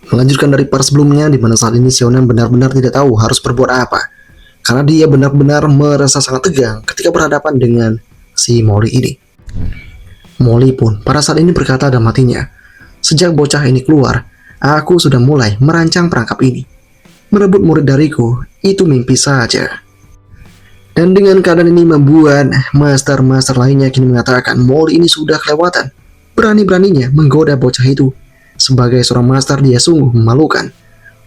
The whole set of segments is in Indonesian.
Melanjutkan dari part sebelumnya, di mana saat ini Sionan benar-benar tidak tahu harus berbuat apa. Karena dia benar-benar merasa sangat tegang ketika berhadapan dengan si Molly ini. Molly pun pada saat ini berkata dalam hatinya, sejak bocah ini keluar, aku sudah mulai merancang perangkap ini. Merebut murid dariku, itu mimpi saja. Dan dengan keadaan ini membuat master-master lainnya kini mengatakan Molly ini sudah kelewatan. Berani-beraninya menggoda bocah itu. Sebagai seorang master dia sungguh memalukan.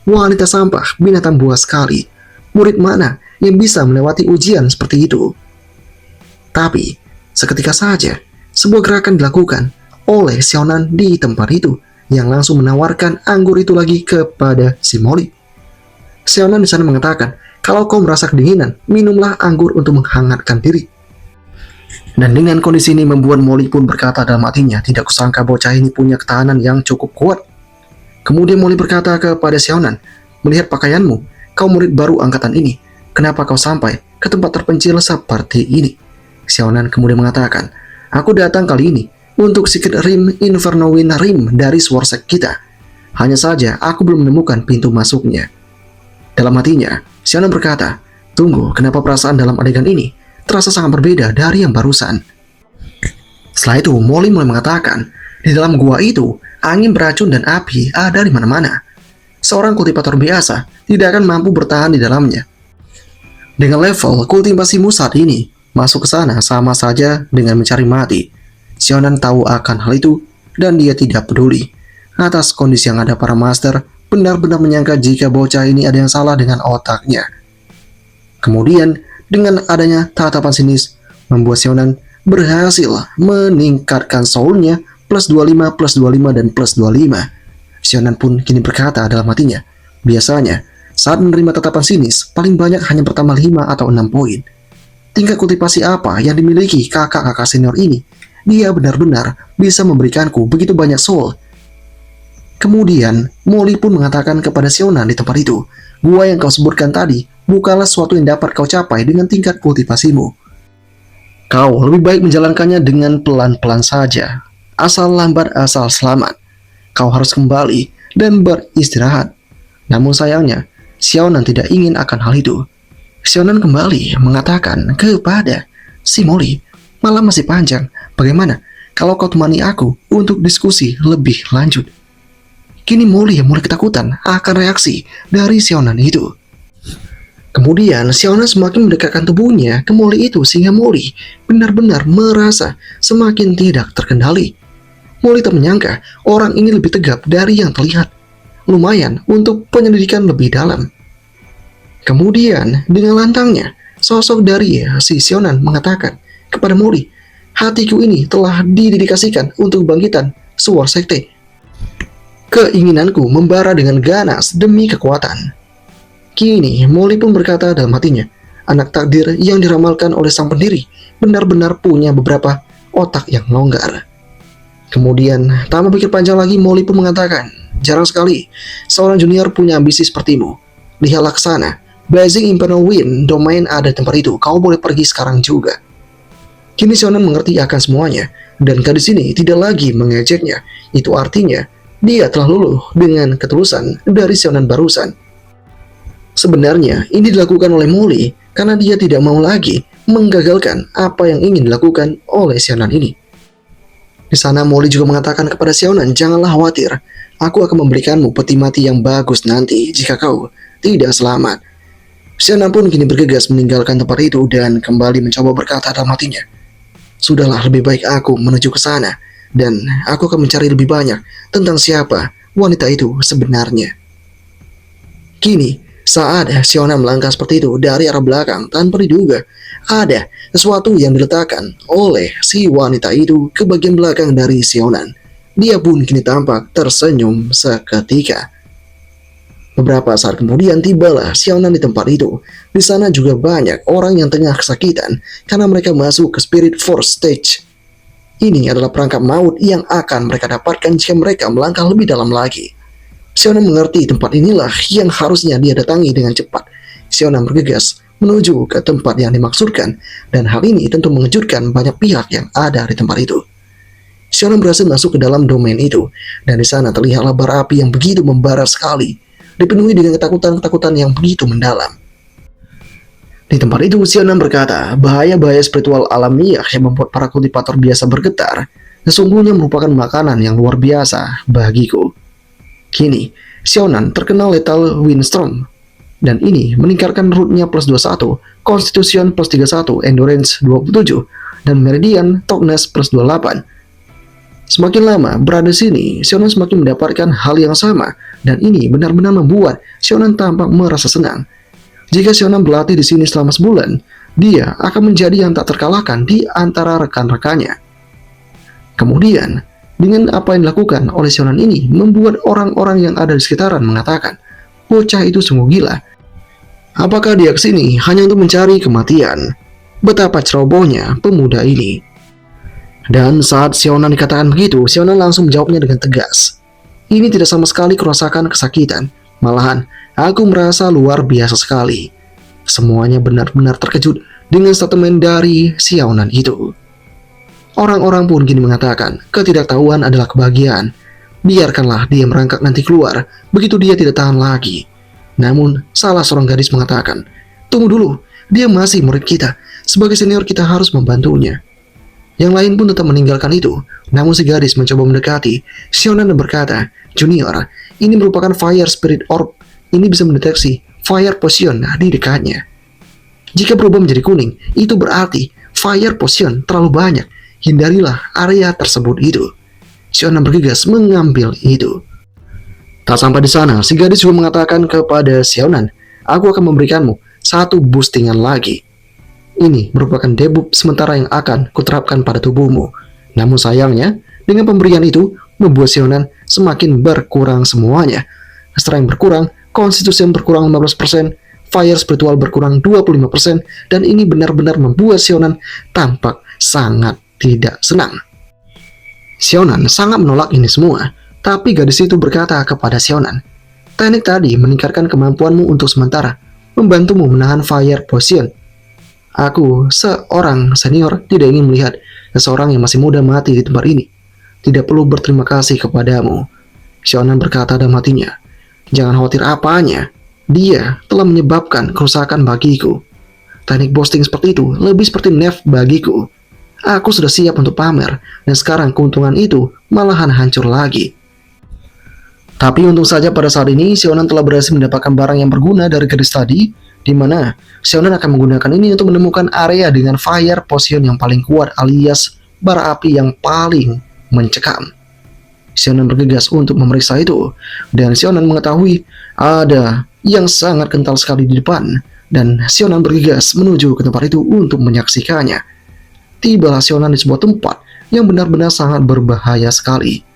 Wanita sampah, binatang buas sekali. Murid mana yang bisa melewati ujian seperti itu? Tapi, seketika saja, sebuah gerakan dilakukan oleh Sionan di tempat itu yang langsung menawarkan anggur itu lagi kepada si Molly. Sionan di sana mengatakan, kalau kau merasa kedinginan, minumlah anggur untuk menghangatkan diri. Dan dengan kondisi ini membuat Molly pun berkata dalam hatinya, tidak kusangka bocah ini punya ketahanan yang cukup kuat. Kemudian Molly berkata kepada Sionan, melihat pakaianmu, kau murid baru angkatan ini, kenapa kau sampai ke tempat terpencil seperti ini? Sionan kemudian mengatakan, aku datang kali ini untuk Secret Rim Infernowin Rim dari Swarsec kita. Hanya saja aku belum menemukan pintu masuknya. Dalam hatinya, Sionan berkata, tunggu, kenapa perasaan dalam adegan ini terasa sangat berbeda dari yang barusan? Setelah itu, Molly mulai mengatakan, di dalam gua itu, angin beracun dan api ada di mana-mana. Seorang kultivator biasa tidak akan mampu bertahan di dalamnya. Dengan level kultivasimu saat ini, masuk ke sana sama saja dengan mencari mati. Sionan tahu akan hal itu dan dia tidak peduli. Atas kondisi yang ada, para master benar-benar menyangka jika bocah ini ada yang salah dengan otaknya. Kemudian dengan adanya tatapan sinis membuat Sionan berhasil meningkatkan soulnya plus 25, plus 25, dan plus 25. Sionan pun kini berkata dalam hatinya, biasanya saat menerima tatapan sinis paling banyak hanya bertambah 5 atau 6 poin. Tingkat kultivasi apa yang dimiliki kakak-kakak senior ini? Dia benar-benar bisa memberikanku begitu banyak soul. Kemudian Molly pun mengatakan kepada Sionan di tempat itu, gua yang kau sebutkan tadi bukanlah sesuatu yang dapat kau capai dengan tingkat kultivasimu. Kau lebih baik menjalankannya dengan pelan-pelan saja. Asal lambat, asal selamat. Kau harus kembali dan beristirahat. Namun sayangnya, Sionan tidak ingin akan hal itu. Sionan kembali mengatakan kepada si Molly, malam masih panjang. Bagaimana kalau kau temani aku untuk diskusi lebih lanjut? Kini Molly yang mulai ketakutan akan reaksi dari Sionan itu. Kemudian Sionan semakin mendekatkan tubuhnya ke Molly itu sehingga Molly benar-benar merasa semakin tidak terkendali. Molly tak menyangka orang ini lebih tegap dari yang terlihat. Lumayan untuk penyelidikan lebih dalam. Kemudian dengan lantangnya sosok dari si Sionan mengatakan kepada Molly, hatiku ini telah didedikasikan untuk bangkitan Sword Sekte. Keinginanku membara dengan ganas demi kekuatan. Kini Molly pun berkata dalam hatinya, anak takdir yang diramalkan oleh sang pendiri benar-benar punya beberapa otak yang longgar. Kemudian tanpa pikir panjang lagi, Molly pun mengatakan, jarang sekali seorang junior punya ambisi sepertimu. Lihatlah ke sana, Blazing Infernal Wind domain ada di tempat itu, kau boleh pergi sekarang juga. Kini Sionan mengerti akan semuanya, dan gadis ini tidak lagi mengejeknya. Itu artinya dia telah luluh dengan ketulusan dari Sionan barusan. Sebenarnya ini dilakukan oleh Molly karena dia tidak mau lagi menggagalkan apa yang ingin dilakukan oleh Sionan ini. Di sana Molly juga mengatakan kepada Sionan, janganlah khawatir, aku akan memberikanmu peti mati yang bagus nanti jika kau tidak selamat. Sionan pun kini bergegas meninggalkan tempat itu dan kembali mencoba berkata dalam hatinya, sudahlah, lebih baik aku menuju ke sana dan aku akan mencari lebih banyak tentang siapa wanita itu sebenarnya. Kini saat Sionan melangkah seperti itu dari arah belakang, tanpa diduga ada sesuatu yang diletakkan oleh si wanita itu ke bagian belakang dari Sionan. Dia pun kini tampak tersenyum seketika. Beberapa saat kemudian tibalah Sionan di tempat itu. Di sana juga banyak orang yang tengah kesakitan karena mereka masuk ke Spirit Force Stage. Ini adalah perangkap maut yang akan mereka dapatkan jika mereka melangkah lebih dalam lagi. Sionan mengerti tempat inilah yang harusnya dia datangi dengan cepat. Sionan bergegas menuju ke tempat yang dimaksudkan, dan hal ini tentu mengejutkan banyak pihak yang ada di tempat itu. Sionan berhasil masuk ke dalam domain itu, dan di sana terlihatlah bara api yang begitu membara sekali, dipenuhi dengan ketakutan-ketakutan yang begitu mendalam. Di tempat itu, Sionan berkata, bahaya-bahaya spiritual alamiah yang membuat para kultivator biasa bergetar, sesungguhnya merupakan makanan yang luar biasa bagiku. Kini, Sionan terkenal lethal windstorm, dan ini meningkatkan rootnya plus 21, Constitution plus 31, Endurance 27, dan Meridian Toughness plus 28. Semakin lama berada di sini, Sionan semakin mendapatkan hal yang sama, dan ini benar-benar membuat Sionan tampak merasa senang. Jika Sionan berlatih di sini selama sebulan, dia akan menjadi yang tak terkalahkan di antara rekan-rekannya. Kemudian, dengan apa yang dilakukan oleh Sionan ini, membuat orang-orang yang ada di sekitaran mengatakan, bocah itu sungguh gila. Apakah dia kesini hanya untuk mencari kematian? Betapa cerobohnya pemuda ini. Dan saat Sionan dikatakan begitu, Sionan langsung menjawabnya dengan tegas. Ini tidak sama sekali kurasakan kesakitan. Malahan, aku merasa luar biasa sekali. Semuanya benar-benar terkejut dengan statement dari Sionan itu. Orang-orang pun kini mengatakan, ketidaktahuan adalah kebahagiaan. Biarkanlah dia merangkak nanti keluar, begitu dia tidak tahan lagi. Namun, salah seorang gadis mengatakan, tunggu dulu, dia masih murid kita. Sebagai senior kita harus membantunya. Yang lain pun tetap meninggalkan itu. Namun si gadis mencoba mendekati Sionan dan berkata, Junior, ini merupakan Fire Spirit Orb. Ini bisa mendeteksi Fire Potion di dekatnya. Jika berubah menjadi kuning, itu berarti Fire Potion terlalu banyak. Hindarilah area tersebut itu. Sionan bergegas mengambil itu. Tak sampai di sana, si gadis juga mengatakan kepada Sionan, aku akan memberikanmu satu boostingan lagi. Ini merupakan debuff sementara yang akan kuterapkan pada tubuhmu. Namun sayangnya, dengan pemberian itu, membuat Sionan semakin berkurang semuanya. Strength berkurang, Constitution berkurang 15%, Fire Spiritual berkurang 25%, dan ini benar-benar membuat Sionan tampak sangat tidak senang. Sionan sangat menolak ini semua, tapi gadis itu berkata kepada Sionan, teknik tadi meningkatkan kemampuanmu untuk sementara, membantumu menahan Fire Potion. Aku, seorang senior, tidak ingin melihat seseorang yang masih muda mati di tempat ini. Tidak perlu berterima kasih kepadamu. Sionan berkata dalam hatinya, jangan khawatir apanya, dia telah menyebabkan kerusakan bagiku. Teknik boosting seperti itu lebih seperti nerf bagiku. Aku sudah siap untuk pamer, dan sekarang keuntungan itu malahan hancur lagi. Tapi untung saja pada saat ini Sionan telah berhasil mendapatkan barang yang berguna dari gadis tadi, di mana Sionan akan menggunakan ini untuk menemukan area dengan Fire Potion yang paling kuat alias bara api yang paling mencekam. Sionan bergegas untuk memeriksa itu, dan Sionan mengetahui ada yang sangat kental sekali di depan, dan Sionan bergegas menuju ke tempat itu untuk menyaksikannya. Tibalah Sionan di sebuah tempat yang benar-benar sangat berbahaya sekali.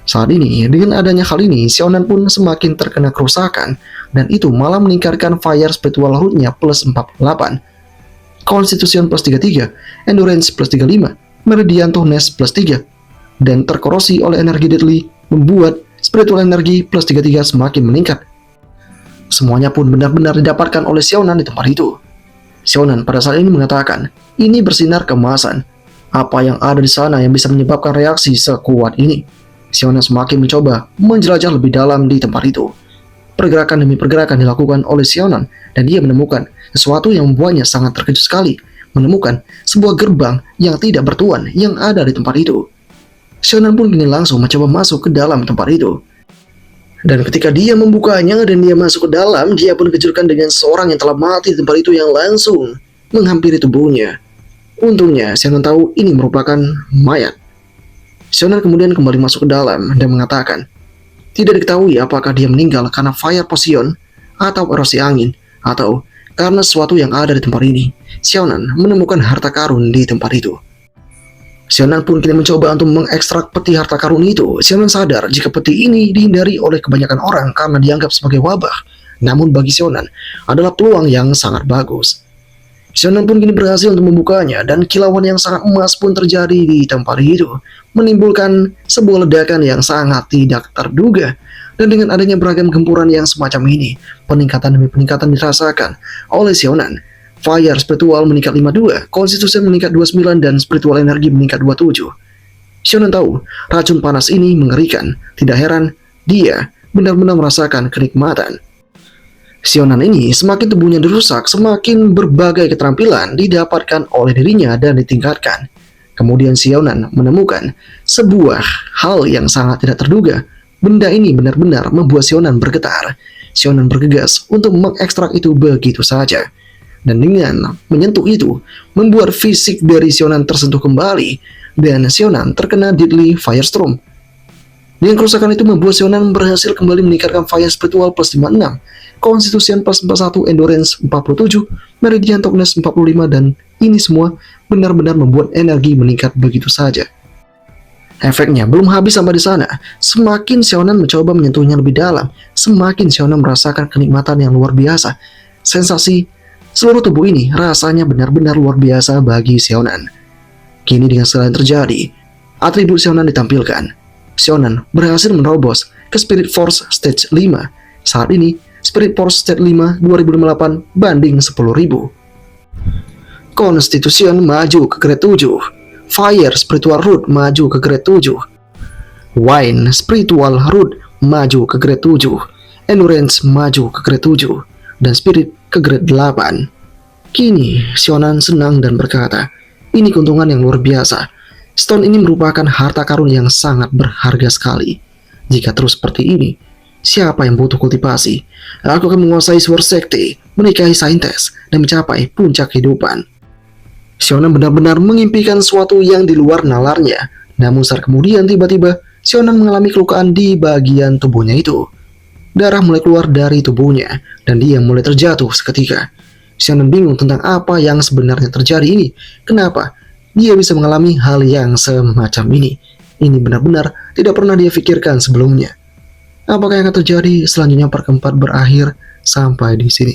Saat ini, dengan adanya hal ini, Sionan pun semakin terkena kerusakan, dan itu malah meningkatkan Fire Spiritual Root-nya plus 48, Constitution plus 33, Endurance plus 35, Meridian Toughness plus 3, dan terkorosi oleh energi deadly, membuat Spiritual Energy plus 33 semakin meningkat. Semuanya pun benar-benar didapatkan oleh Sionan di tempat itu. Sionan pada saat ini mengatakan, ini bersinar keemasan. Apa yang ada di sana yang bisa menyebabkan reaksi sekuat ini? Sionan semakin mencoba menjelajah lebih dalam di tempat itu. Pergerakan demi pergerakan dilakukan oleh Sionan, dan dia menemukan sesuatu yang membuatnya sangat terkejut sekali. Menemukan sebuah gerbang yang tidak bertuan yang ada di tempat itu. Sionan pun kini langsung mencoba masuk ke dalam tempat itu. Dan ketika dia membukanya dan dia masuk ke dalam, dia pun dikejutkan dengan seorang yang telah mati di tempat itu yang langsung menghampiri tubuhnya. Untungnya, Sionan tahu ini merupakan mayat. Sionan kemudian kembali masuk ke dalam dan mengatakan, tidak diketahui apakah dia meninggal karena Fire Potion, atau erosi angin, atau karena sesuatu yang ada di tempat ini. Sionan menemukan harta karun di tempat itu. Sionan pun kini mencoba untuk mengekstrak peti harta karun itu. Sionan sadar jika peti ini dihindari oleh kebanyakan orang karena dianggap sebagai wabah. Namun bagi Sionan adalah peluang yang sangat bagus. Sionan pun kini berhasil untuk membukanya, dan kilauan yang sangat emas pun terjadi di tempat itu, menimbulkan sebuah ledakan yang sangat tidak terduga. Dan dengan adanya beragam gempuran yang semacam ini, peningkatan demi peningkatan dirasakan oleh Sionan. Fire Spiritual meningkat 52, Constitution meningkat 29, dan Spiritual Energy meningkat 27. Sionan tahu racun panas ini mengerikan. Tidak heran dia benar-benar merasakan kenikmatan. Sionan ini semakin tubuhnya dirusak, semakin berbagai keterampilan didapatkan oleh dirinya dan ditingkatkan. Kemudian Sionan menemukan sebuah hal yang sangat tidak terduga. Benda ini benar-benar membuat Sionan bergetar. Sionan bergegas untuk mengekstrak itu begitu saja. Dan dengan menyentuh itu, membuat fisik dari Sionan tersentuh kembali, dan Sionan terkena Deadly Firestorm. Dengan kerusakan itu membuat Sionan berhasil kembali meningkatkan Fire Spiritual plus 56, Constitution plus 41, Endurance 47, Meridian Toughness 45, dan ini semua benar-benar membuat energi meningkat begitu saja. Efeknya belum habis sampai di sana. Semakin Sionan mencoba menyentuhnya lebih dalam, semakin Sionan merasakan kenikmatan yang luar biasa. Sensasi seluruh tubuh ini rasanya benar-benar luar biasa bagi Sionan. Kini dengan segala yang terjadi, atribut Sionan ditampilkan. Sionan berhasil menerobos ke Spirit Force Stage 5. Saat ini, Spirit Force Stage 5 2058 banding 10.000. Constitution maju ke grade 7. Fire Spiritual Root maju ke grade 7. Wine Spiritual Root maju ke grade 7. Endurance maju ke grade 7. Dan Spirit ke grade 8. Kini, Sionan senang dan berkata, ini keuntungan yang luar biasa. Stone ini merupakan harta karun yang sangat berharga sekali. Jika terus seperti ini, siapa yang butuh kultivasi? Aku akan menguasai Sword Sekti, menikahi saintes, dan mencapai puncak kehidupan. Sionan benar-benar mengimpikan sesuatu yang di luar nalarnya. Namun saat kemudian tiba-tiba, Sionan mengalami kelukaan di bagian tubuhnya itu. Darah mulai keluar dari tubuhnya, dan dia mulai terjatuh seketika. Sionan bingung tentang apa yang sebenarnya terjadi ini. Kenapa dia bisa mengalami hal yang semacam ini? Ini benar-benar tidak pernah dia pikirkan sebelumnya. Apakah yang akan terjadi selanjutnya? Part keempat berakhir sampai di sini.